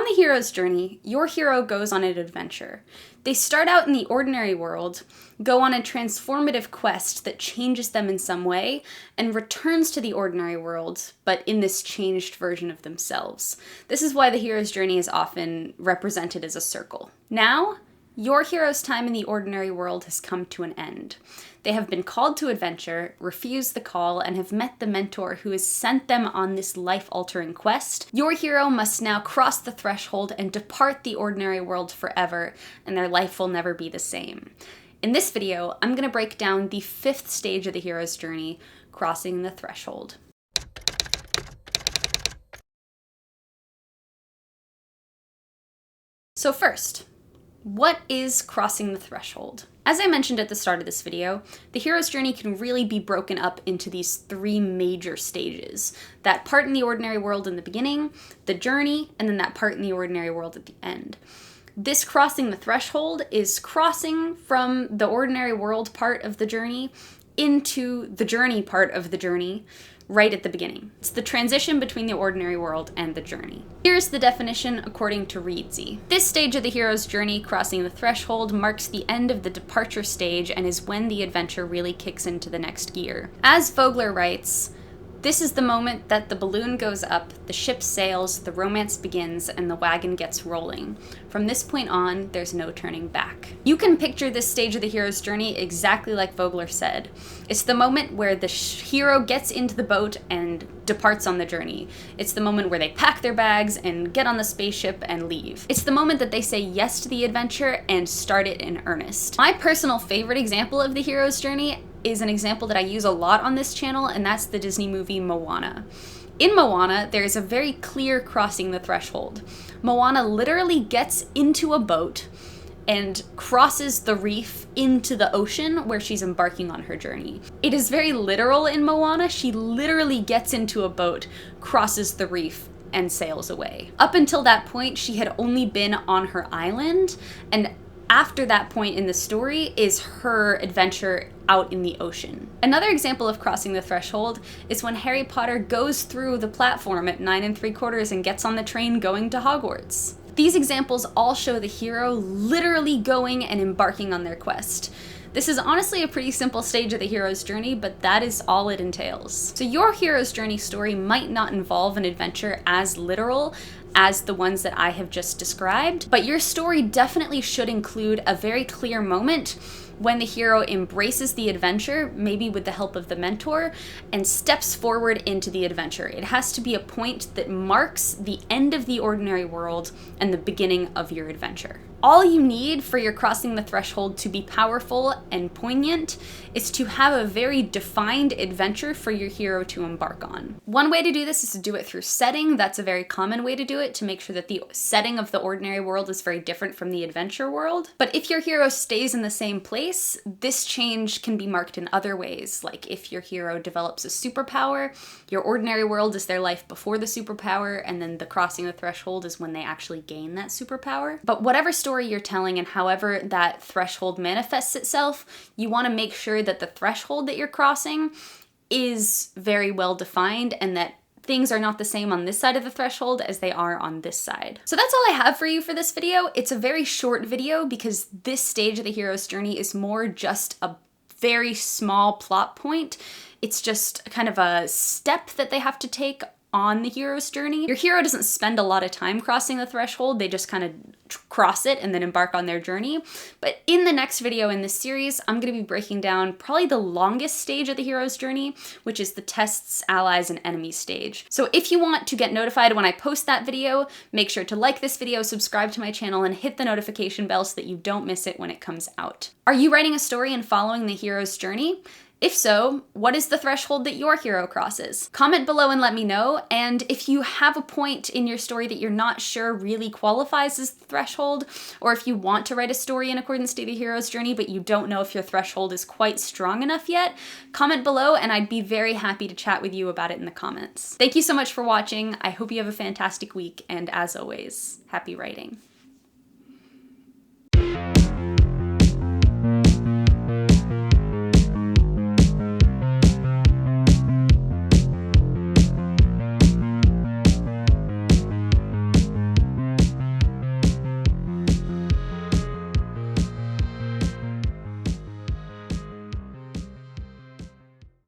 the hero's journey, your hero goes on an adventure. They start out in the ordinary world, go on a transformative quest that changes them in some way, and returns to the ordinary world, but in this changed version of themselves. This is why the hero's journey is often represented as a circle. Now, your hero's time in the ordinary world has come to an end. They have been called to adventure, refused the call, and have met the mentor who has sent them on this life-altering quest. Your hero must now cross the threshold and depart the ordinary world forever, and their life will never be the same. In this video, I'm going to break down the 5th stage of the hero's journey, crossing the threshold. So first, what is crossing the threshold? As I mentioned at the start of this video, the hero's journey can really be broken up into these 3 major stages. That part in the ordinary world in the beginning, the journey, and then that part in the ordinary world at the end. This crossing the threshold is crossing from the ordinary world part of the journey into the journey part of the journey right at the beginning. It's the transition between the ordinary world and the journey. Here's the definition according to Reedsy. This stage of the hero's journey, crossing the threshold, marks the end of the departure stage and is when the adventure really kicks into the next gear. As Vogler writes, "This is the moment that the balloon goes up, the ship sails, the romance begins, and the wagon gets rolling. From this point on, there's no turning back." You can picture this stage of the hero's journey exactly like Vogler said. It's the moment where the hero gets into the boat and departs on the journey. It's the moment where they pack their bags and get on the spaceship and leave. It's the moment that they say yes to the adventure and start it in earnest. My personal favorite example of the hero's journey is an example that I use a lot on this channel, and that's the Disney movie Moana. In Moana, there is a very clear crossing the threshold. Moana literally gets into a boat and crosses the reef into the ocean where she's embarking on her journey. It is very literal in Moana. She literally gets into a boat, crosses the reef, and sails away. Up until that point, she had only been on her island, and after that point in the story is her adventure out in the ocean. Another example of crossing the threshold is when Harry Potter goes through the platform at 9 3/4 and gets on the train going to Hogwarts. These examples all show the hero literally going and embarking on their quest. This is honestly a pretty simple stage of the hero's journey, but that is all it entails. So your hero's journey story might not involve an adventure as literal as the ones that I have just described, but your story definitely should include a very clear moment when the hero embraces the adventure, maybe with the help of the mentor, and steps forward into the adventure. It has to be a point that marks the end of the ordinary world and the beginning of your adventure. All you need for your crossing the threshold to be powerful and poignant is to have a very defined adventure for your hero to embark on. One way to do this is to do it through setting. That's a very common way to do it, to make sure that the setting of the ordinary world is very different from the adventure world. But if your hero stays in the same place, this change can be marked in other ways. Like if your hero develops a superpower, your ordinary world is their life before the superpower, and then the crossing the threshold is when they actually gain that superpower. But whatever story you're telling and however that threshold manifests itself, you want to make sure that the threshold that you're crossing is very well defined and that things are not the same on this side of the threshold as they are on this side. So that's all I have for you for this video. It's a very short video because this stage of the hero's journey is more just a very small plot point. It's just kind of a step that they have to take on the hero's journey. Your hero doesn't spend a lot of time crossing the threshold, they just kind of cross it and then embark on their journey. But in the next video in this series, I'm going to be breaking down probably the longest stage of the hero's journey, which is the tests, allies, and enemies stage. So if you want to get notified when I post that video, make sure to like this video, subscribe to my channel, and hit the notification bell so that you don't miss it when it comes out. Are you writing a story and following the hero's journey? If so, what is the threshold that your hero crosses? Comment below and let me know, and if you have a point in your story that you're not sure really qualifies as the threshold, or if you want to write a story in accordance to the hero's journey but you don't know if your threshold is quite strong enough yet, comment below and I'd be very happy to chat with you about it in the comments. Thank you so much for watching, I hope you have a fantastic week, and as always, happy writing.